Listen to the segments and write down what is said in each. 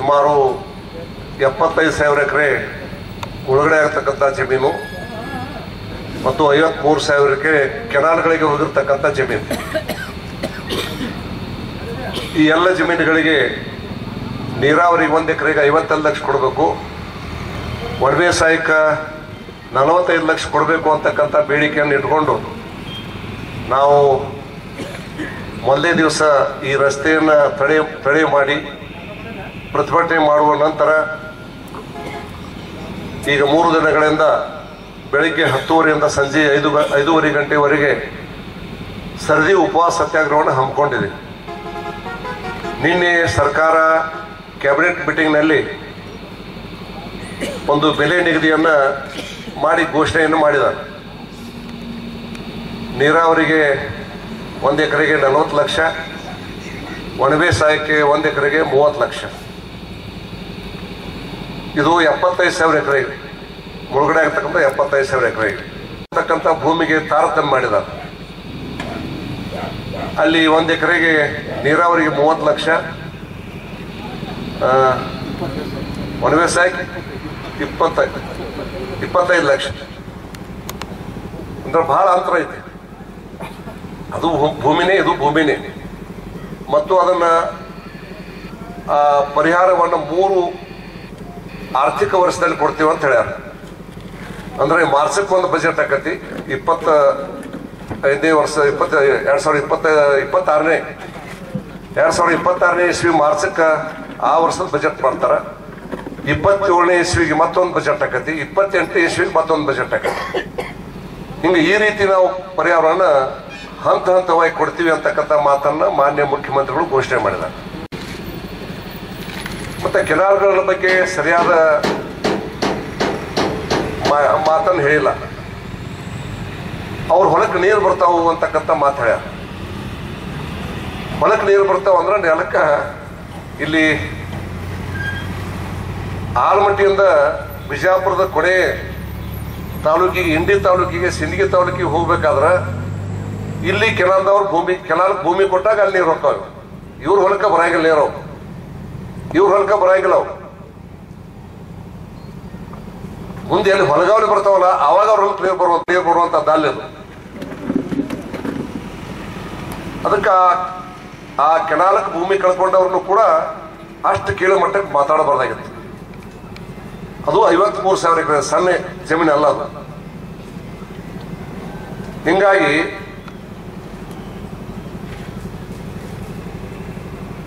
ಸುಮಾರು 75,000 ಎಕರೆ ಮುಳುಗಡೆ ಆಗತಕ್ಕಂಥ ಜಮೀನು ಮತ್ತು 53,000 ಎಕರೆ ಕೆನಾಲ್ಗಳಿಗೆ ಹೋಗಿರ್ತಕ್ಕಂಥ ಜಮೀನು. ಈ ಎಲ್ಲ ಜಮೀನುಗಳಿಗೆ ನೀರಾವರಿಗೆ 1 ಎಕರೆಗೆ 52 ಲಕ್ಷ ಕೊಡಬೇಕು, ಒಣ ಬೇಸಾಯಕ್ಕೆ 45 ಲಕ್ಷ ಕೊಡಬೇಕು ಅಂತಕ್ಕಂಥ ಬೇಡಿಕೆಯನ್ನು ಇಟ್ಕೊಂಡು ನಾವು ಮೊದಲನೇ ದಿವಸ ಈ ರಸ್ತೆಯನ್ನು ತಡೆ ಮಾಡಿ ಪ್ರತಿಭಟನೆ ಮಾಡುವ ನಂತರ ಈಗ 3 ದಿನಗಳಿಂದ ಬೆಳಿಗ್ಗೆ 10:30ರಿಂದ ಸಂಜೆ 5:30 ಗಂಟೆವರೆಗೆ ಸರದಿ ಉಪವಾಸ ಸತ್ಯಾಗ್ರಹವನ್ನು ಹಮ್ಮಿಕೊಂಡಿದೆ. ನಿನ್ನೆ ಸರ್ಕಾರ ಕ್ಯಾಬಿನೆಟ್ ಮೀಟಿಂಗ್ನಲ್ಲಿ ಒಂದು ಬೆಲೆ ನಿಗದಿಯನ್ನು ಮಾಡಿ ಘೋಷಣೆಯನ್ನು ಮಾಡಿದ್ದಾರೆ. ನೀರಾವರಿಗೆ 1 ಎಕರೆಗೆ 40 ಲಕ್ಷ, ಒಣ ಬೇಸಾಯಕ್ಕೆ 1 ಎಕರೆಗೆ 30 ಲಕ್ಷ. ಇದು 75,000 ಎಕರೆಗೆ ಮುಳುಗಡೆ ಆಗ್ತಕ್ಕಂಥ 75,000 ಎಕರೆಗೆ ಅಂತಕ್ಕಂಥ ಭೂಮಿಗೆ ತಾರತಮ್ಯ ಮಾಡಿದ್ದಾರೆ. ಅಲ್ಲಿ 1 ಎಕರೆಗೆ ನೀರಾವರಿಗೆ 30 ಲಕ್ಷ, ಒಣ ಬೇಸಾಯಕ್ಕೆ 25 ಲಕ್ಷ. ಅಂದ್ರೆ ಬಹಳ ಅಂತರ ಐತೆ. ಅದು ಭೂಮಿನೇ, ಇದು ಭೂಮಿನೇ. ಮತ್ತು ಅದನ್ನು ಪರಿಹಾರವನ್ನು 3 ಆರ್ಥಿಕ ವರ್ಷದಲ್ಲಿ ಕೊಡ್ತೀವಿ ಅಂತ ಹೇಳ್ಯಾರ. ಅಂದ್ರೆ ಮಾರ್ಚಕ್ಕೆ ಒಂದು ಬಜೆಟ್ ಆಕತಿ, 25ನೇ ವರ್ಷ 2026ನೇ ಇಸ್ವಿ ಮಾರ್ಚಕ್ಕೆ ಆ ವರ್ಷದ ಬಜೆಟ್ ಮಾಡ್ತಾರೆ. 27ನೇ ಇಸ್ವಿಗೆ ಮತ್ತೊಂದು ಬಜೆಟ್ ಆಕತಿ, 28ನೇ ಇಸ್ವಿಗೆ ಮತ್ತೊಂದು ಬಜೆಟ್ ಆಕತಿ. ಹಿಂಗೆ ಈ ರೀತಿ ನಾವು ಪರಿಹಾರವನ್ನು ಹಂತವಾಗಿ ಕೊಡ್ತೀವಿ ಅಂತಕ್ಕಂಥ ಮಾತನ್ನ ಮಾನ್ಯ ಮುಖ್ಯಮಂತ್ರಿಗಳು ಘೋಷಣೆ ಮಾಡಿದ್ದಾರೆ. ಮತ್ತೆ ಕೆನಾಲ್ಗಳ ಬಗ್ಗೆ ಸರಿಯಾದ ಮಾತನ್ನು ಹೇಳಿಲ್ಲ. ಅವ್ರ ಹೊಲಕ್ಕೆ ನೀರು ಬರ್ತಾವು ಅಂತಕ್ಕಂಥ ಮಾತು ಹೇಳ್ಯಾರ. ಹೊಲಕ್ಕೆ ನೀರು ಬರ್ತಾವ ಅಂದ್ರೆ ನೆಲಕ್ಕೆ ಇಲ್ಲಿ ಆಲಮಟ್ಟಿಯಿಂದ ಬಿಜಾಪುರದ ಕೊನೆ ತಾಲೂಕಿಗೆ, ಇಂಡಿ ತಾಲೂಕಿಗೆ, ಸಿಂದಗಿ ತಾಲೂಕಿಗೆ ಹೋಗ್ಬೇಕಾದ್ರೆ ಇಲ್ಲಿ ಕೆನಾಲ್ದವ್ರು ಭೂಮಿ ಕೊಟ್ಟಾಗ ಅಲ್ಲಿ ನೀರು ಹೋಗ್ತಾವೆ. ಇವ್ರ ಹೊಲಕ್ಕೆ ಬರಂಗಿಲ್ಲ ನೀರು, ಇವ್ರ ಹೊಲಕ್ಕೆ ಬರಂಗಿಲ್ಲ ಅವು. ಮುಂದೆ ಎಲ್ಲಿ ಹೊಲಗಾವಲಿ ಬರ್ತಾವಲ್ಲ ಅವಾಗ ಅವ್ರ ಹೊಲಕ್ಕೆ ನೀರು ಬರುವಂತದ್ದು ಅಲ್ಲಿದು. ಅದಕ್ಕೆ ಆ ಕೆನಾಲಕ್ಕೆ ಭೂಮಿ ಕಳ್ಕೊಂಡವ್ರನ್ನು ಕೂಡ ಅಷ್ಟು ಕೀಳು ಮಟ್ಟಕ್ಕೆ ಮಾತಾಡಬಾರ್ದಾಗಿತ್ತು. ಅದು 53,000 ಎಕರೆ ಸಣ್ಣ ಜಮೀನು ಅಲ್ಲ ಅದು. ಹಿಂಗಾಗಿ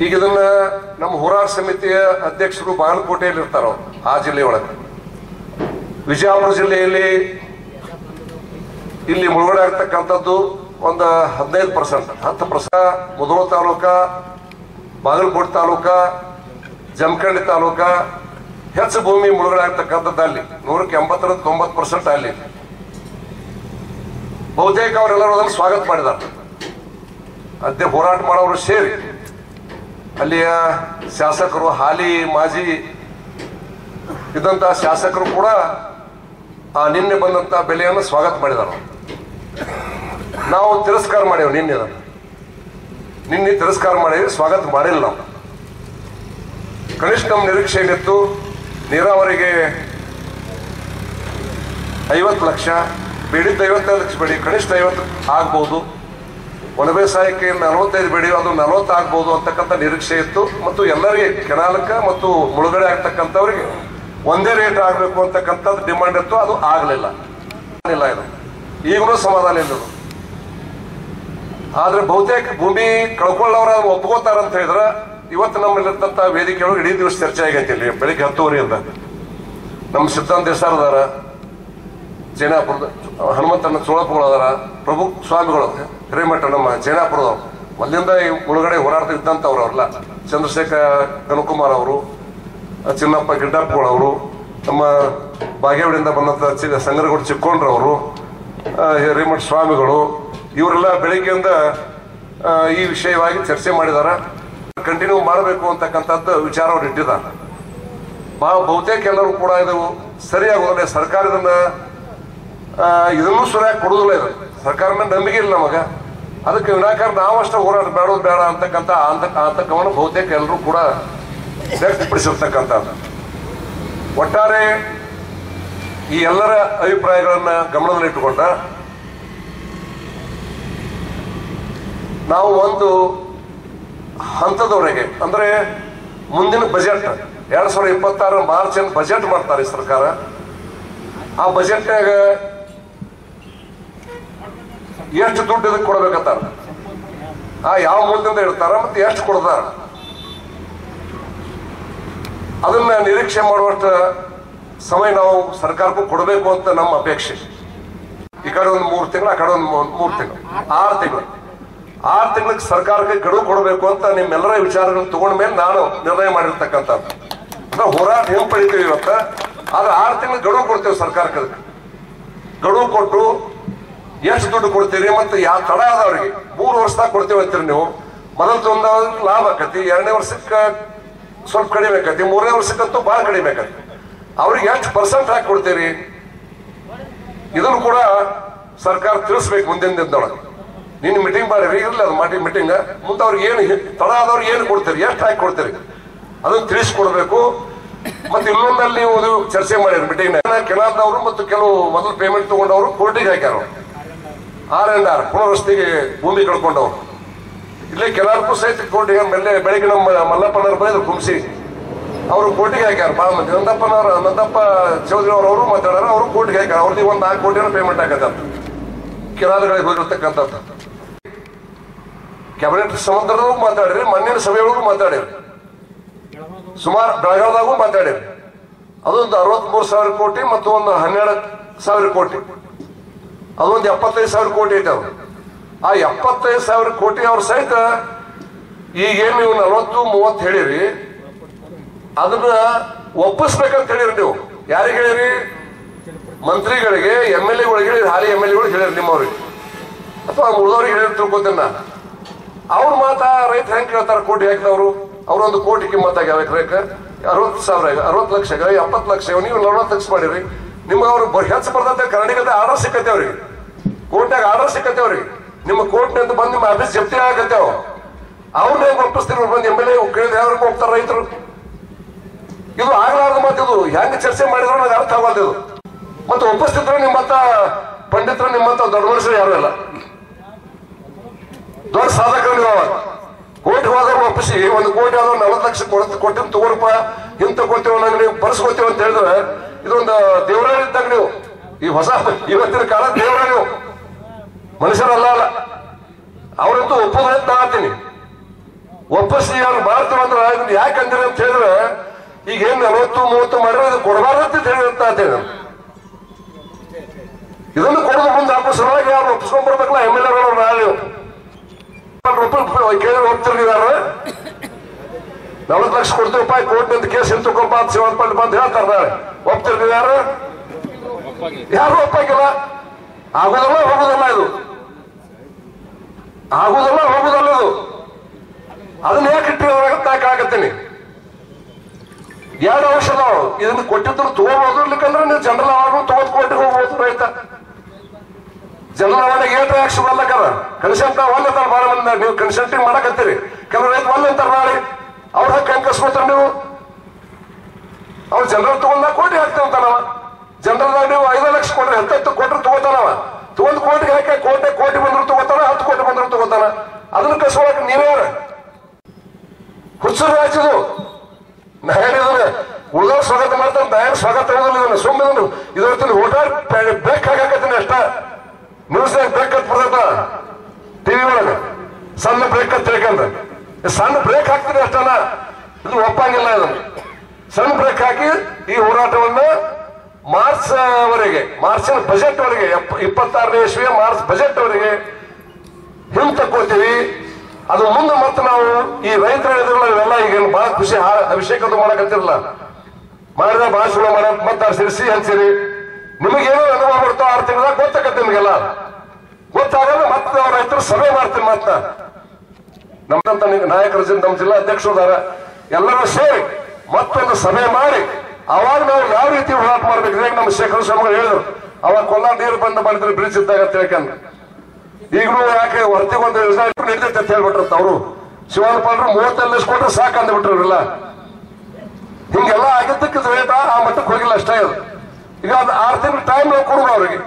ಈಗ ಇದನ್ನ ನಮ್ಮ ಹೋರಾಟ ಸಮಿತಿಯ ಅಧ್ಯಕ್ಷರು ಬಾಗಲಕೋಟೆಯಲ್ಲಿ ಇರ್ತಾರ, ಆ ಜಿಲ್ಲೆಯೊಳಗೆ. ವಿಜಯಪುರ ಜಿಲ್ಲೆಯಲ್ಲಿ ಇಲ್ಲಿ ಮುಳುಗಡೆ ಆಗ್ತಕ್ಕಂಥದ್ದು ಒಂದು 15%, 10%. ಮುಧೋಳ ತಾಲೂಕ, ಬಾಗಲಕೋಟೆ ತಾಲೂಕ, ಜಮಖಂಡಿ ತಾಲೂಕ ಹೆಚ್ಚು ಭೂಮಿ ಮುಳುಗಡೆ ಆಗ್ತಕ್ಕಂಥದ್ದು ಅಲ್ಲಿ 180-90% ಅಲ್ಲಿ. ಬಹುತೇಕ ಅವರೆಲ್ಲರೂ ಅದನ್ನು ಸ್ವಾಗತ ಮಾಡಿದ್ದಾರೆ. ಅದೇ ಹೋರಾಟ ಮಾಡೋರು ಸೇರಿ ಅಲ್ಲಿಯ ಶಾಸಕರು, ಹಾಲಿ ಮಾಜಿ ಇದ್ದಂತಹ ಶಾಸಕರು ಕೂಡ ನಿನ್ನೆ ಬಂದಂತ ಬೆಲೆಯನ್ನು ಸ್ವಾಗತ ಮಾಡಿದ್ದಾರೆ. ನಾವು ತಿರಸ್ಕಾರ ಮಾಡೇವು. ನಿನ್ನೆ ತಿರಸ್ಕಾರ ಮಾಡೇವಿ, ಸ್ವಾಗತ ಮಾಡಿಲ್ಲ ನಾವು. ಕನಿಷ್ಠ ನಮ್ಮ ನಿರೀಕ್ಷೆ ಏನಿತ್ತು, ನೀರಾವರಿಗೆ 50 ಲಕ್ಷ ಬೇಡಿದ್ದು 55 ಲಕ್ಷ ಬೇಡಿ, ಕನಿಷ್ಠ 50 ಆಗ್ಬಹುದು. ಒಣ ಬೇಸಾಯಕ್ಕೆ 45 ಬೇಡಿ, ಅದು 40 ಆಗ್ಬಹುದು ಅಂತಕ್ಕಂಥ ನಿರೀಕ್ಷೆ ಇತ್ತು. ಮತ್ತು ಎಲ್ಲರಿಗೆ ಕೆನಾಲಕ್ಕೆ ಮತ್ತು ಮುಳುಗಡೆ ಆಗ್ತಕ್ಕಂಥವ್ರಿಗೆ ಒಂದೇ ರೇಟ್ ಆಗಬೇಕು ಅಂತಕ್ಕಂಥದ್ದು ಡಿಮಾಂಡ್ ಇತ್ತು. ಅದು ಆಗಲಿಲ್ಲ. ಇದು ಈಗಲೂ ಸಮಾಧಾನ ಇಲ್ಲ. ಆದ್ರೆ ಬಹುತೇಕ ಭೂಮಿ ಕಳ್ಕೊಳ್ಳೋರು ಅದನ್ನು ಒಪ್ಕೋತಾರಂತ ಹೇಳಿದ್ರೆ ಇವತ್ತು ನಮ್ಮಲ್ಲಿರ್ತಂಥ ವೇದಿಕೆಯೊಳಗೆ ಇಡೀ ದಿವಸ ಚರ್ಚೆ ಆಗೈತಿ. ಇಲ್ಲಿ ಬೆಳಿಗ್ಗೆ 10:30ರಿಂದ ನಮ್ಮ ಸಿದ್ಧಾಂತ ದೇಸಾರದಾರ, ಜೈನಾಪುರದ ಹನುಮಂತನ ಚೋಳಪ್ಪಗಳು ಅದಾರ, ಪ್ರಭು ಸ್ವಾಮಿಗಳು ಹಿರೇಮಠ ನಮ್ಮ ಜೈನಾಪುರದವ್ರು, ಮೊದಲಿಂದ ಈ ಮುಳುಗಡೆ ಹೋರಾಡ್ತಾ ಇದ್ದಂಥವ್ರು ಅವ್ರಲ್ಲ. ಚಂದ್ರಶೇಖರ್ ಕನಕುಮಾರ್ ಅವರು, ಚಿನ್ನಪ್ಪ ಗಿಡ್ಡಪ್ಪಗಳವರು, ನಮ್ಮ ಬಾಗೇವಾಡಿಯಿಂದ ಬಂದಂಥ ಸಂಗರಗೌಡ ಚಿಕ್ಕೋಣ್ರವರು, ಹಿರೇಮಠ ಸ್ವಾಮಿಗಳು, ಇವರೆಲ್ಲ ಬೆಳಿಗ್ಗೆಯಿಂದ ಈ ವಿಷಯವಾಗಿ ಚರ್ಚೆ ಮಾಡಿದಾರ. ಕಂಟಿನ್ಯೂ ಮಾಡಬೇಕು ಅಂತಕ್ಕಂಥದ್ದು ವಿಚಾರ ಅವ್ರು ಇಟ್ಟಿದ್ದಾರೆ. ಬಹುತೇಕ ಎಲ್ಲರೂ ಕೂಡ ಇದು ಸರಿಯಾಗೋದಿಲ್ಲ. ಸರ್ಕಾರ ಇದನ್ನೂ ಸರಿಯಾಗಿ ಕೊಡುದಿಲ್ಲ. ಇದು ಸರ್ಕಾರ ಮೇಲೆ ನಂಬಿಕೆ ಇಲ್ಲ ನಮಗ. ಅದಕ್ಕೆ ವಿನಾಕಾರಣ ನಾವಷ್ಟೇ ಹೋರಾಟ ಬೇಡ ಅಂತಕ್ಕಂಥ ಆತಂಕವನ್ನು ಬಹುತೇಕ ಎಲ್ಲರೂ ಕೂಡ ವ್ಯಕ್ತಪಡಿಸಿರ್ತಕ್ಕಂಥ ಒಟ್ಟಾರೆ ಈ ಎಲ್ಲರ ಅಭಿಪ್ರಾಯಗಳನ್ನ ಗಮನದಲ್ಲಿಟ್ಟುಕೊಂಡ ನಾವು ಒಂದು ಹಂತದವರೆಗೆ ಅಂದ್ರೆ ಮುಂದಿನ ಬಜೆಟ್ 2026 ಮಾರ್ಚ್ ಬಜೆಟ್ ಮಾಡ್ತಾರೆ ಸರ್ಕಾರ. ಆ ಬಜೆಟ್ನಾಗ ಎಷ್ಟು ದುಡ್ಡು ಇದಕ್ಕೆ ಕೊಡ್ಬೇಕಂತಾರ, ಯಾವ ಮೂಲದಿಂದ ಇಡ್ತಾರ ಮತ್ತೆ ಎಷ್ಟು ಕೊಡ್ತಾರ ಅದನ್ನ ನಿರೀಕ್ಷೆ ಮಾಡುವಷ್ಟು ಸಮಯ ನಾವು ಸರ್ಕಾರಕ್ಕೂ ಕೊಡಬೇಕು ಅಂತ ನಮ್ಮ ಅಪೇಕ್ಷೆ. ಈ ಕಡೆ ಒಂದು 3 ತಿಂಗಳು, ಆ ಕಡೆ ಒಂದು 3 ತಿಂಗಳು, 6 ತಿಂಗಳಿಗೆ ಸರ್ಕಾರಕ್ಕೆ ಗಡುವು ಕೊಡಬೇಕು ಅಂತ ನಿಮ್ಮೆಲ್ಲರ ವಿಚಾರಗಳನ್ನು ತಗೊಂಡ ಮೇಲೆ ನಾನು ನಿರ್ಣಯ ಮಾಡಿರ್ತಕ್ಕಂಥದ್ದು. ಅಂದ್ರೆ ಹೋರಾಟ ಹಿಂಪಡಿತೀವಿ ಇವತ್ತ, ಆದ್ರೆ 6 ತಿಂಗಳು ಗಡುವು ಕೊಡ್ತೇವೆ ಸರ್ಕಾರಕ್ಕೆ. ಗಡುವು ಕೊಟ್ಟು ಎಷ್ಟು ದುಡ್ಡು ಕೊಡ್ತೀರಿ ಮತ್ತೆ ಯಾವ ತಡ ಆದವ್ರಿಗೆ 3 ವರ್ಷದಾಗ ಕೊಡ್ತೇವೆ ಅಂತೀರಿ ನೀವು. ಮೊದಲು ಒಂದು ಲಾಭ ಆಕತಿ, 2ನೇ ವರ್ಷಕ್ಕೆ ಸ್ವಲ್ಪ ಕಡಿಮೆ ಆಕತಿ, 3ನೇ ವರ್ಷಕ್ಕಂತೂ ಬಹಳ ಕಡಿಮೆ ಆಕತಿ. ಅವ್ರಿಗೆ ಎಷ್ಟು % ಹಾಕಿ ಕೊಡ್ತೀರಿ ಇದನ್ನು ಕೂಡ ಸರ್ಕಾರ ತಿಳಿಸ್ಬೇಕು ಮುಂದಿನ ದಿನದೊಳಗೆ. ನೀನು ಮೀಟಿಂಗ್ ಮಾಡಿರಿ, ಇರಲಿ ಅದು ಮಾಡಿ ಮೀಟಿಂಗ್ ಮುಂದೆ ಅವ್ರಿಗೆ ಏನು ತಡ ಆದವ್ರಿಗೆ ಏನು ಕೊಡ್ತೀರಿ, ಎಷ್ಟು ಹಾಕಿ ಕೊಡ್ತೀರಿ ಅದನ್ನು ತಿಳಿಸ್ಕೊಡ್ಬೇಕು. ಮತ್ತೆ ಇನ್ನೊಂದಲ್ಲಿ ಒಂದು ಚರ್ಚೆ ಮಾಡಿರಿ ಮೀಟಿಂಗ್. ಕೆನಾಲ್ದವರು ಮತ್ತು ಕೆಲವು ಮೊದಲು ಪೇಮೆಂಟ್ ತಗೊಂಡವರು ಕೋರ್ಟಿಗೆ ಹಾಕ್ಯಾರ. R&R ಪುನರ್ವಸತಿಗೆ ಭೂಮಿ ಕಳ್ಕೊಂಡವ್ರು ಇಲ್ಲೇ ಕೆನಾಲ್ಕು ಸಹಿತ ಕೋರ್ಟಿಗೆ ಬೆಳಗ್ಗೆ ನಮ್ಮ ಮಲ್ಲಪ್ಪನವ್ರು ಬೈದ್ರು ಕುಂಸಿ, ಅವರು ಕೋರ್ಟಿಗೆ ಹಾಕ್ಯಾರ. ಭಾಳ ಮಂದಿ ನಂದಪ್ಪ ಚೌಧರಿ ಅವರು ಮಾತಾಡ್ಯಾರ, ಅವರು ಕೋರ್ಟಿಗೆ ಹಾಕ್ಯಾರ. ಅವ್ರದ್ದು 1 4 ಕೋಟಿ ಪೇಮೆಂಟ್ ಆಗತ್ತಂತ ಕೆನಾಲ್ಗಳಿಗೆ ಹೋಗಿರ್ತಕ್ಕಂಥದ್ದು. ಕ್ಯಾಬಿನೆಟ್ ಸಂಬಂಧದೂ ಮಾತಾಡಿರಿ, ಮಣ್ಣಿನ ಸಭೆಯೊಳಗೂ ಮಾತಾಡಿರಿ, ಸುಮಾರು ಬೆಳಗಾವದಾಗೂ ಮಾತಾಡಿರಿ. ಅದೊಂದು 63,000 ಕೋಟಿ ಮತ್ತು ಒಂದು 12,000 ಕೋಟಿ, ಅದೊಂದು 75,000 ಕೋಟಿ ಐತೆ. ಅದು ಆ 75,000 ಕೋಟಿ ಅವ್ರ ಸಹಿತ ಈಗೇನು ನೀವು 40-30 ಹೇಳಿರಿ ಅದನ್ನ ಒಪ್ಪಿಸ್ಬೇಕಂತ ಹೇಳಿರಿ. ನೀವು ಯಾರಿಗೆ ಹೇಳಿರಿ? ಮಂತ್ರಿಗಳಿಗೆ, MLA-ಗಳಿಗೆ, ಹಾಲಿ MLA-ಗಳಿಗೆ ಹೇಳಿರಿ, ನಿಮ್ಮವ್ರಿಗೆ ಅಥವಾ ಉಳಿದವ್ರಿಗೆ ಹೇಳಿರಿ ತಿಳ್ಕೊತೇನೆ. ಅವ್ರ ಮಾತಾ ರೈತ ಹೆಂಗ್ ಕೇಳ್ತಾರ? ಕೋಟಿ ಹಾಕಿದವರು ಅವ್ರೊಂದು ಕೋಟಿ ಕಿಮ್ಮತ್ತಾಗ್ಯಾವ ಎಕರೆಕ 60,000, 60 ಲಕ್ಷ, 70 ಲಕ್ಷ. ನೀವು 40 ಲಕ್ಷ ಮಾಡಿರಿ, ನಿಮ್ಗೆ ಅವ್ರು ಹೆಚ್ಚು ಬರ್ತಂತೆ. ಕರ್ನಾಟಕದ ಆರ್ಡರ್ ಸಿಕ್ಕತ್ತೆ ಅವ್ರಿಗೆ, ಕೋರ್ಟ್ನಾಗ ಆರ್ಡರ್ ಸಿಕ್ಕತ್ತೆ ಅವ್ರಿಗೆ. ನಿಮ್ಮ ಕೋರ್ಟ್ನಿಂದ ಬಂದು ನಿಮ್ಮ ಆಫೀಸ್ ಜಪ್ತಿ ಆಗತ್ತೇವ. ಅವ್ರನ್ನ ಹೆಂಗ್ ಒಪ್ಪಿಸ್ತೀರಿ? ಬಂದು MLA ಕೇಳಿದ್ರೆ ಯಾವ್ರಿಗೆ ಹೋಗ್ತಾರ ರೈತರು? ಇದು ಆಗ್ಲಾರ್ದ ಮತ್ತೆ ಇದು ಹೆಂಗ್ ಚರ್ಚೆ ಮಾಡಿದ್ರು ನನಗೆ ಅರ್ಥ ಆಗಲ್ದು. ಇದು ಮತ್ತೆ ಒಪ್ಪಿಸ್ತಿದ್ರು ನಿಮ್ಮಂತ ಪಂಡಿತರು, ನಿಮ್ಮಂತ ದೊಡ್ಡ ಮನುಷ್ಯರು ಯಾರು ಇಲ್ಲ, ದೊಡ್ಡ ಸಾಧಕರು ನೀವು. ಕೋಟಿ ಹೋದವ್ರು ಒಪ್ಪಿಸಿ 1 ಕೋಟಿ ಆದ್ರೂ 40 ಲಕ್ಷ ಕೊಟ್ಟಿನ ತಗೋರಪ್ಪ, ಹಿಂಗ್ ತಗೋತೀವ ನಂಗೆ ನೀವು ಬರ್ಸ್ಕೊತೀವಿ ಅಂತ ಹೇಳಿದ್ರೆ ಇದೊಂದು ದೇವರಾಳಿ ಇದ್ದಾಗ ನೀವು. ಈ ಹೊಸ ಇವತ್ತಿನ ಕಾಲ ದೇವರ ನೀವು, ಮನುಷ್ಯರಲ್ಲ. ಅಲ್ಲ ಅವ್ರಂತೂ ಒಪ್ಪೋದ್ರೆ ಅಂತ ಹೇಳ್ತೀನಿ. ಒಪ್ಪಿಸಿ ಅವ್ರು ಮಾಡ್ತೀವಂದ್ರೆ ಯಾಕಂದ್ರೆ ಅಂತ ಹೇಳಿದ್ರೆ ಈಗ ಏನ್ 40-30 ಮಾಡಿದ್ರೆ ಇದು ಕೊಡಬಾರ್ದು ಅಂತ ಹೇಳಿರಂತ ಹೇಳ್ತೇನೆ. ಇದನ್ನು ಕೊಡೋದು ಮುಂದೆ ಹಾಕೋ ಸಲುವಾಗಿ ಅವ್ರು ಒಪ್ಪಿಸ್ಕೊಂಡ್ ಬರ್ಬೇಕಲ್ಲ. MLA-ಗಳು ನಾಳೆ ಕೇಳಿ ಹೋಗ್ತಿರ್ಲಿದಾರ, 40 ಲಕ್ಷ ಕೊಡ್ತೀವಪ್ಪ ಕೋರ್ಟ್ನಿಂದ ಕೇಸ್ ಹಿಂತಕೊಂಬ ಅಂತ ಶಿವಪಳ್ಳಿ ಬಂದು ಹೇಳ್ತಾರ. ನಾಳೆ ಒಪ್ತಿರ್ಲಿದಾರ? ಯಾರು ಒಪ್ಪಾಗಿಲ್ಲ. ಆಗುದಲ್ಲ ಹೋಗುದಲ್ಲ, ಇದು ಆಗುದಲ್ಲ ಹೋಗುದಲ್ಲ. ಇದು ಅದನ್ನ ಯಾಕೆ ಇಟ್ಟಿರೋದಾಗತ್ತೀನಿ. 2 ಅಂಶ ಅದಾವ. ಇದನ್ನ ಕೊಟ್ಟಿದ್ರು ತಗೋಬಹುದು, ಇರ್ಲಿಕ್ಕಂದ್ರೆ ನೀವು ಜನರಲ್ ಅವಾರ್ಡ್ ತಗೋದ್ ಕೋರ್ಟಿಗೆ ಹೋಗ್ಬೋದು. ರೈತ ಜನರಲ್ ಅವಾರ್ಡ್ ಏಟ್ ಆಕ್ಷನ್ ಅಲ್ಲಕ್ಕದ ಕನ್ಸೆಂಟ್ ಒಲ್ಲಂತಾರ. ಬಾಳ ಮಂದಿ ನೀವು ಕನ್ಸೆಂಟಿಂಗ್ ಮಾಡಕತ್ತೀರಿ, ಕೆಲವು ರೈತ ಒಲ್ಲಂತಾರ. ನಾಳೆ ಅವ್ರ ಹಕ್ಕ ಕಸ್ಕೋತಾರ ನೀವು. ಅವ್ರು ಜನರಲ್ ತಗೊಂಡಾಗ ಕೋಟಿ ಹಾಕ್ತಿರ್ತಾನವ. ಜನರಲ್ದಾಗ ನೀವು 5 ಲಕ್ಷ ಕೊಟ್ರೆ 10 ಕೊಟ್ರೆ ತಗೋತಾನವ. ತಗೊಂಡ್ ಕೋಟಿಗೆ ಹಾಕಿ ಕೋಟಿ ಬಂದ್ರು ತಗೋತಾನ, 10 ಕೋಟಿ ಬಂದ್ರು ತಗೋತಾನ. ಅದನ್ನ ಕಸ್ಕೊಳಕ್ ನೀವ್ಯಾರ? ಹುಚ್ಚರು ಹಾಕಿದು. ನಾ ಹೇಳಿದ್ರೆ ಉಳಿದವ್ರು ಸ್ವಾಗತ ಮಾಡ್ತಾರೆ, ನಾನು ಸ್ವಾಗತ ತಗೋದಿಲ್ಲ. ಸುಮ್ಮನೆ ಇದೊತ್ತಿನ ಓಟಾರ್ ಬ್ರೇಕ್ ಹಾಕತ್ತೀನಿ ಅಷ್ಟ. ನ್ಯೂಸ್ನಾಗ ಬ್ರೇಕ್ ಅಂತ ಬರ್ತೈತ ಟಿವಿ ಒಳಗೆ, ಸಣ್ಣ ಬ್ರೇಕ್ ಅಂತ ತಿಳ್ಕೊಂಡ್ರೆ ಸಣ್ಣ ಬ್ರೇಕ್ ಹಾಕ್ತೀನಿ ಅಷ್ಟನ. ಇದು ಒಪ್ಪಂಗಿಲ್ಲ. ಇದನ್ನು ಸಣ್ಣ ಬ್ರೇಕ್ ಹಾಕಿ ಈ ಹೋರಾಟವನ್ನು ಮಾರ್ಚಿನ ಬಜೆಟ್ ವರೆಗೆ 26ನೇ ಇಸ್ವಿಯ ಮಾರ್ಚ್ ಬಜೆಟ್ ವರೆಗೆ ಹಿಂತಕ್ಕೋತೀವಿ. ಅದು ಮುಂದೆ ಮತ್ತೆ ನಾವು ಈ ರೈತರ ಇವೆಲ್ಲ ಈಗ ಬಹಳ ಖುಷಿ ಅಭಿಷೇಕದ್ದು ಮಾಡಕತ್ತಿರಲ್ಲ, ಮಾಡಿದ ಭಾಷಣ ಮಾಡ ಮತ್ತೆ ಸಿರಿಸಿ ಹಂಚಿರಿ. ನಿಮಗೇನೋ ಅನುಭವ ಬರ್ತಾವ 6 ತಿಂಗಳದಾಗ ಗೊತ್ತಾಗತ್ತೆ. ನಿಮಗೆಲ್ಲ ಗೊತ್ತಾಗಲ್ಲ. ಮತ್ತೆ ರೈತರು ಸಭೆ ಮಾಡ್ತೀನಿ. ಮತ್ತೆ ನಮ್ದಂತ ನಾಯಕರ ನಮ್ಮ ಜಿಲ್ಲಾ ಅಧ್ಯಕ್ಷರು ಅದಾರ, ಎಲ್ಲರೂ ಸೇರಿ ಮತ್ತೊಂದು ಸಭೆ ಮಾಡಿ ಅವಾಗ ನಾವು ಯಾವ ರೀತಿ ಹೋರಾಟ ಮಾಡ್ಬೇಕು. ಈಗ ನಮ್ಮ ಶೇಖರ ಸ್ವಾಮಿಗಳು ಹೇಳಿದ್ರು, ಅವಾಗ ಕೊಲ್ಲ ನೀರು ಬಂದ ಮಾಡಿದ್ರೆ ಬ್ರಿಡ್ಜ್ ಇದ್ದಾಗ ಅಂತ ಹೇಳ್ಕೊಂಡು. ಈಗಲೂ ಯಾಕೆ ಹೊರತಿಗೊಂದು ಯೋಜನೆ ನಡೀತೈತೆ ಅಂತ ಹೇಳ್ಬಿಟ್ರಂತ ಅವರು. ಶಿವಾನಪಾಲರು 30 ಲಕ್ಷ ಕೊಟ್ರೆ ಸಾಕು ಅಂದ್ಬಿಟ್ರಲ್ಲ. ಹಿಂಗೆಲ್ಲ ಆಗಿದ್ದಕ್ಕೆ ರೇಟ್ ಆ ಮಟ್ಟಕ್ಕೆ ಹೋಗಿಲ್ಲ ಅಷ್ಟೇ ಅದು. ಈಗ ಅದು 6 ತಿಂಗಳು ಟೈಮ್ ನಾವು ಕೊಡುದು ಅವ್ರಿಗೆ.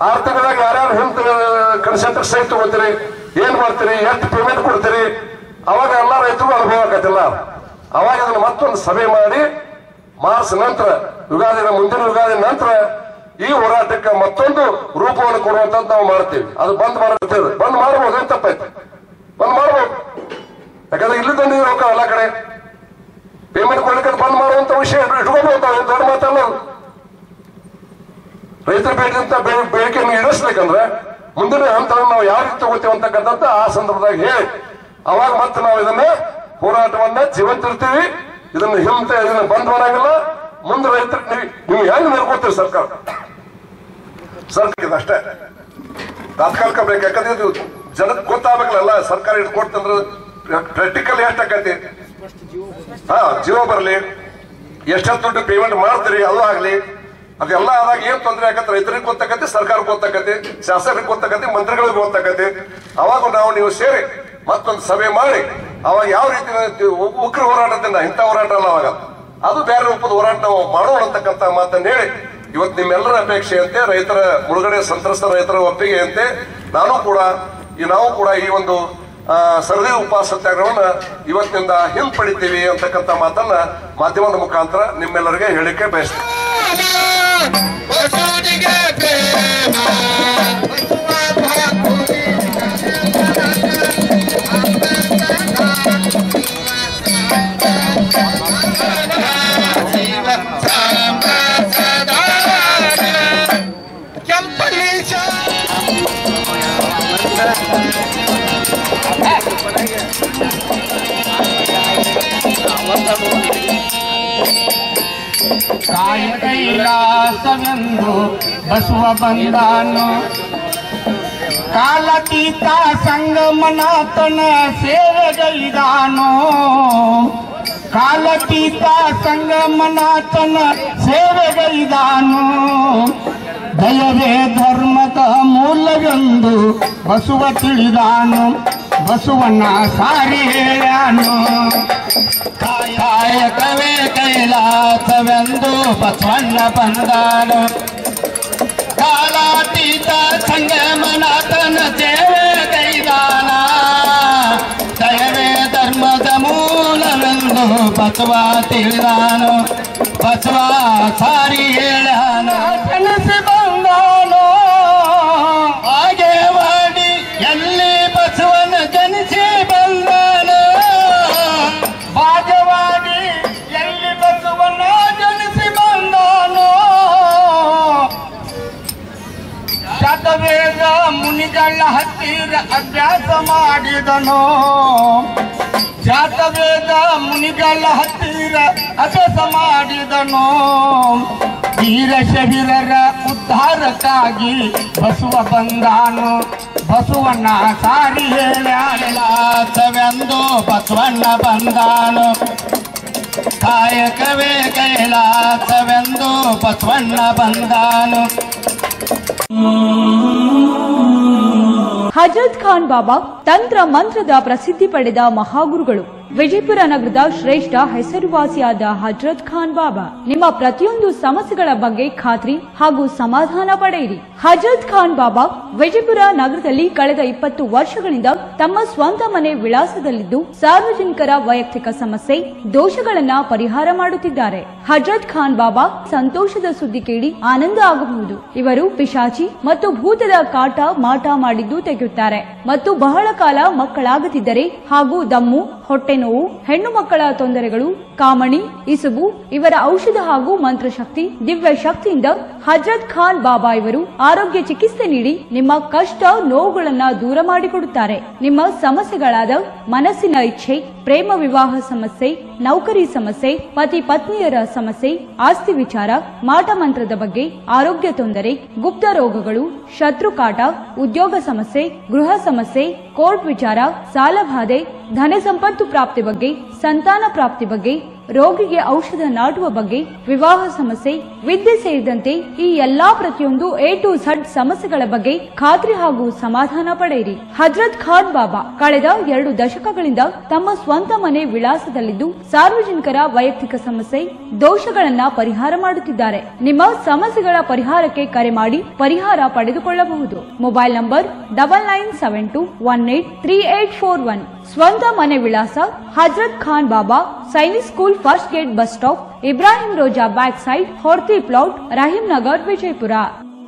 6 ತಿಂಗಳಾಗ ಯಾರ್ಯಾರು ಹೆಲ್ತ್ ಕನ್ಸೆಂಟ್ರಿಗೆ ಸೈಟ್ ತಗೋತೀರಿ, ಏನ್ ಮಾಡ್ತೀರಿ, ಎಷ್ಟು ಪೇಮೆಂಟ್ ಕೊಡ್ತೀರಿ, ಅವಾಗ ಎಲ್ಲ ರೈತರು ಅನುಭವ ಆಗತ್ತಿಲ್ಲ. ಅವಾಗ ಅದನ್ನ ಮತ್ತೊಂದು ಸಭೆ ಮಾಡಿ ಮಾರ್ಚ್ ನಂತರ ಮುಂದಿನ ಯುಗಾದಿ ನಂತರ ಈ ಹೋರಾಟಕ್ಕೆ ಮತ್ತೊಂದು ರೂಪವನ್ನು ಕೊಡುವಂತದ್ದು ನಾವು ಮಾಡ್ತೀವಿ. ಅದು ಬಂದ್ ಮಾಡ್ತೇವೆ, ಬಂದ್ ಮಾಡಬಹುದು, ಏನ್ ತಪ್ಪಾಯ್ತು, ಬಂದ್ ಮಾಡಬಹುದು. ಯಾಕಂದ್ರೆ ಇಲ್ಲಿ ತಂದಿದ್ದೀವಿ ರೊಕ್ಕ ಎಲ್ಲ ಕಡೆ ಪೇಮೆಂಟ್ ಕೊಡ್ಲಿಕ್ಕೆ ಬಂದ್ ಮಾಡುವಂತ ವಿಷಯ ಇಟ್ಕೋಬಹುದು. ದೊಡ್ಡ ಮಾತಲ್ಲ. ರೈತರ ಬೇಡಿಕೆಯನ್ನು ಈಡೇರಿಸ್ಬೇಕಂದ್ರೆ ಮುಂದಿನ ಹಂತ ನಾವು ಯಾವ ರೀತಿ ತಗೋತೀವಿ ಅಂತಕ್ಕಂಥದ್ದು ಆ ಸಂದರ್ಭದಾಗ ಹೇಳಿ ಅವಾಗ ಮತ್ತೆ ನಾವು ಇದನ್ನ ಹೋರಾಟವನ್ನ ಜೀವಂತಿರ್ತೀವಿ. ಇದನ್ನ ಬಂದ್ ಮಾಡಂಗಿಲ್ಲ. ಮುಂದೆ ರೈತರಿಗೆ ನೀವು ಹೆಂಗ್ ನಡ್ಕೋತೀರಿ ಸರ್ಕಾರ ಅಷ್ಟೇ ತಾತ್ಕಾಲಿಕ ಬೇಕು. ಯಾಕಂದ್ರೆ ಇದು ಜನಕ್ಕೆ ಗೊತ್ತಾಗಬೇಕಲ್ಲ, ಸರ್ಕಾರ ಇಟ್ಕೊಡ್ತಂದ್ರೆ ಪ್ರಾಕ್ಟಿಕಲ್ ಎಷ್ಟಾಕತಿ, ಜೀವ ಬರಲಿ, ಎಷ್ಟೊತ್ತು ದುಡ್ಡು ಪೇಮೆಂಟ್ ಮಾಡ್ತೀರಿ ಅದು ಆಗ್ಲಿ. ಅದೆಲ್ಲ ಆದಾಗ ಏನ್ ತೊಂದರೆ ಆಗತ್ತೆ, ರೈತರಿಗೆ ಗೊತ್ತಾಗತ್ತೆ, ಸರ್ಕಾರಕ್ಕೆ ಗೊತ್ತಾಗತ್ತೆ, ಶಾಸಕರಿಗೆ ಗೊತ್ತಾಗತ್ತೆ, ಮಂತ್ರಿಗಳಿಗೆ ಗೊತ್ತಾಗತ್ತೆ. ಅವಾಗ ನೀವು ಸೇರಿ ಮತ್ತೊಂದು ಸಭೆ ಮಾಡಿ ಅವಾಗ ಯಾವ ರೀತಿ ಉಗ್ರ ಹೋರಾಟದಿಂದ ಇಂಥ ಹೋರಾಟ ಅಲ್ಲ, ಅವಾಗ ಅದು ಬೇರೆ ರೂಪದ ಹೋರಾಟ ನಾವು ಮಾಡೋಣ ಅಂತಕ್ಕಂಥ ಮಾತನ್ನು ಹೇಳಿ ಇವತ್ತು ನಿಮ್ಮೆಲ್ಲರ ಅಪೇಕ್ಷೆಯಂತೆ ರೈತರ ಮುಳುಗಡೆ ಸಂತ್ರಸ್ತ ರೈತರ ಒಪ್ಪಿಗೆಯಂತೆ ನಾವು ಕೂಡ ಈ ಒಂದು ಸರದಿ ಉಪವಾಸ ಸತ್ಯಾಗ್ರಹವನ್ನ ಇವತ್ತಿನಿಂದ ಹಿಂಪಡಿತೀವಿ ಅಂತಕ್ಕಂಥ ಮಾತನ್ನ ಮಾಧ್ಯಮದ ಮುಖಾಂತರ ನಿಮ್ಮೆಲ್ಲರಿಗೆ ಹೇಳಿಕೆ ಬಯಸ್ತೇನೆ. ಕಾಯ ಕೈಲಾಸವೆಂದು ಬಸವ ಬಂದಾನು, ಕಾಲತೀತ ಸಂಗಮನಾಥನ ಸೇವೆಗೈದಾನು, ಕಾಲತೀತ ಸಂಗಮನಾಥನ ಸೇವೆಗೈದಾನು. ದಯವೇ ಧರ್ಮದ ಮೂಲವೆಂದು ಬಸವ ತಿಳಿದಾನು, ಬಸವಣ್ಣ ಸಾರಿ ಹೇಳ್ಯಾನು. ಕಾಯಕವೇ ಕೈಲಾಸವೆಂದು ಬಸವಣ್ಣ ಬಂದಾನು, ಕಾಲಾತೀತ ಸಂಗಮನಾಥನ ಸೇವೆ ಕೈದಾನ. ದಯವೇ ಧರ್ಮದ ಮೂಲವೆಂದು ಬಸವ ತಿಳಿದಾನು, ಬಸವ ಸಾರಿ ಹೇಳ್ಯಾನು. ಜನಸಿ ಬಂದಾನು ಆಗೇವಾಡಿ ಎಲ್ಲಿ ಬಸವನ ಜನಿಸಿ ಬಂದಾನು, ಬಾಜವಾಡಿ ಎಲ್ಲಿ ಬಸವನ ಜನಿಸಿ ಬಂದಾನು. ಶತವೇದ ಮುನಿಗಳ ಹತ್ತಿರ ಅಭ್ಯಾಸ ಮಾಡಿದನು, ಜಾತವೇದ ಮುನಿಗಳ ಹತ್ತಿರ ಅಭ್ಯಾಸ ಮಾಡಿದನು. ವೀರ ಶರೀರರ ಉದ್ಧಾರಕ್ಕಾಗಿ ಬಸವ ಬಂದಾನು, ಬಸವಣ್ಣ ಸಾರಿ ಹೇಳ್ಯಾಸವೆಂದು ಬಸವಣ್ಣ ಬಂದಾನು, ಕಾಯಕವೇ ಕೈಲಾಸವೆಂದು ಬಸವಣ್ಣ ಬಂದಾನು. ಹಜರತ್ ಖಾನ್ ಬಾಬಾ ತಂತ್ರ ಮಂತ್ರದ ಪ್ರಸಿದ್ಧಿ ಪಡೆದ ಮಹಾಗುರುಗಳು. ವಿಜಯಪುರ ನಗರದ ಶ್ರೇಷ್ಠ ಹೆಸರುವಾಸಿಯಾದ ಹಜರತ್ ಖಾನ್ ಬಾಬಾ ನಿಮ್ಮ ಪ್ರತಿಯೊಂದು ಸಮಸ್ಯೆಗಳ ಬಗ್ಗೆ ಖಾತ್ರಿ ಹಾಗೂ ಸಮಾಧಾನ ಪಡೆಯಿರಿ. ಹಜರತ್ ಖಾನ್ ಬಾಬಾ ವಿಜಯಪುರ ನಗರದಲ್ಲಿ ಕಳೆದ 20 ವರ್ಷಗಳಿಂದ ತಮ್ಮ ಸ್ವಂತ ಮನೆ ವಿಳಾಸದಲ್ಲಿದ್ದು ಸಾರ್ವಜನಿಕರ ವೈಯಕ್ತಿಕ ಸಮಸ್ಯೆ ದೋಷಗಳನ್ನ ಪರಿಹಾರ ಮಾಡುತ್ತಿದ್ದಾರೆ. ಹಜರತ್ ಖಾನ್ ಬಾಬಾ ಸಂತೋಷದ ಸುದ್ದಿ ಕೇಳಿ ಆನಂದ ಆಗಬಹುದು. ಇವರು ಪಿಶಾಚಿ ಮತ್ತು ಭೂತದ ಕಾಟ ಮಾಟ ಮಾಡಿದ್ದು ತೆಗೆಯುತ್ತಾರೆ ಮತ್ತು ಬಹಳ ಕಾಲ ಮಕ್ಕಳಾಗದಿದ್ದರೆ ಹಾಗೂ ದಮ್ಮು, ಹೊಟ್ಟೆ ನೋವು, ಹೆಣ್ಣು ಮಕ್ಕಳ ತೊಂದರೆಗಳು, ಕಾಮಣಿ, ಇಸುಬು ಇವರ ಔಷಧ ಹಾಗೂ ಮಂತ್ರಶಕ್ತಿ ದಿವ್ಯ ಶಕ್ತಿಯಿಂದ ಹಜರತ್ ಖಾನ್ ಬಾಬಾ ಇವರು ಆರೋಗ್ಯ ಚಿಕಿತ್ಸೆ ನೀಡಿ ನಿಮ್ಮ ಕಷ್ಟ ನೋವುಗಳನ್ನ ದೂರ ಮಾಡಿಕೊಡುತ್ತಾರೆ. ನಿಮ್ಮ ಸಮಸ್ಯೆಗಳಾದ ಮನಸ್ಸಿನ ಇಚ್ಛೆ, ಪ್ರೇಮ ವಿವಾಹ ಸಮಸ್ಯೆ, ನೌಕರಿ ಸಮಸ್ಯೆ, ಪತಿ ಪತ್ನಿಯರ ಸಮಸ್ಯೆ, ಆಸ್ತಿ ವಿಚಾರ, ಮಾಟ ಮಂತ್ರದ ಬಗ್ಗೆ, ಆರೋಗ್ಯ ತೊಂದರೆ, ಗುಪ್ತ ರೋಗಗಳು, ಶತ್ರುಕಾಟ, ಉದ್ಯೋಗ ಸಮಸ್ಯೆ, ಗೃಹ ಸಮಸ್ಯೆ, ಕೋರ್ಟ್ ವಿಚಾರ, ಸಾಲಬಾಧೆ, ಧನ ಸಂಪತ್ತು ಪ್ರಾಪ್ತಿ ಬಗ್ಗೆ ಸಂತಾನ ಪ್ರಾಪ್ತಿ ಬಗ್ಗೆ, ರೋಗಿಗೆ ಔಷಧ ನಾಡುವ ಬಗ್ಗೆ, ವಿವಾಹ ಸಮಸ್ಯೆ, ವಿದ್ಯೆ ಸೇರಿದಂತೆ ಈ ಎಲ್ಲಾ ಪ್ರತಿಯೊಂದು A to Z ಸಮಸ್ಯೆಗಳ ಬಗ್ಗೆ ಖಾತ್ರಿ ಹಾಗೂ ಸಮಾಧಾನ ಪಡೆಯಿರಿ. ಹಜರತ್ ಖಾನ್ ಬಾಬಾ ಕಳೆದ 2 ದಶಕಗಳಿಂದ ತಮ್ಮ ಸ್ವಂತ ಮನೆ ವಿಳಾಸದಲ್ಲಿದ್ದು ಸಾರ್ವಜನಿಕರ ವೈಯಕ್ತಿಕ ಸಮಸ್ಯೆ, ದೋಷಗಳನ್ನ ಪರಿಹಾರ ಮಾಡುತ್ತಿದ್ದಾರೆ. ನಿಮ್ಮ ಸಮಸ್ಯೆಗಳ ಪರಿಹಾರಕ್ಕೆ ಕರೆ ಮಾಡಿ ಪರಿಹಾರ ಪಡೆದುಕೊಳ್ಳಬಹುದು. Mobile number 9972183841. ಸ್ವಂತ ಮನೆ ವಿಳಾಸ Hazrat Khan Baba, Sainik school, first gate, bus stop, Ibrahim Roza back side, Horti plot, Rahim Nagar, Vijayapura.